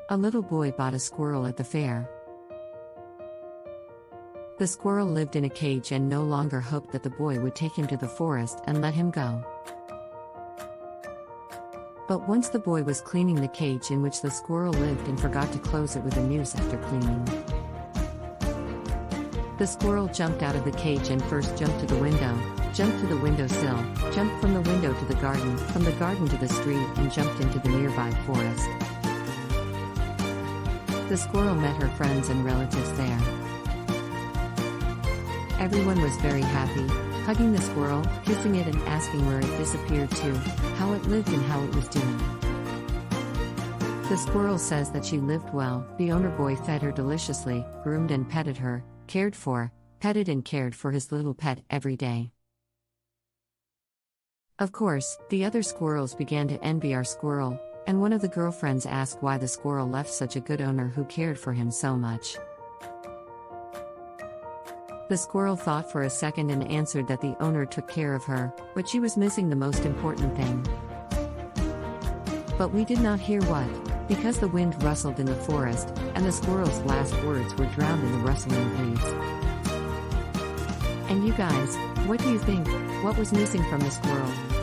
A little boy bought a squirrel at the fair. The squirrel lived in a cage and no longer hoped that the boy would take him to the forest and let him go. But once the boy was cleaning the cage in which the squirrel lived and forgot to close it with a noose after cleaning. The squirrel jumped out of the cage and first jumped to the window, jumped to the windowsill, jumped from the window to the garden, from the garden to the street, and jumped into the nearby forest. The squirrel met her friends and relatives there. Everyone was very happy, hugging the squirrel, kissing it and asking where it disappeared to, how it lived and how it was doing. The squirrel says that she lived well. The owner boy fed her deliciously, groomed and petted her, cared for, petted and cared for his little pet every day. Of course, the other squirrels began to envy our squirrel, and one of the girlfriends asked why the squirrel left such a good owner who cared for him so much. The squirrel thought for a second and answered that the owner took care of her, but she was missing the most important thing. But we did not hear what, because the wind rustled in the forest, and the squirrel's last words were drowned in the rustling leaves. And you guys, what do you think? What was missing from the squirrel?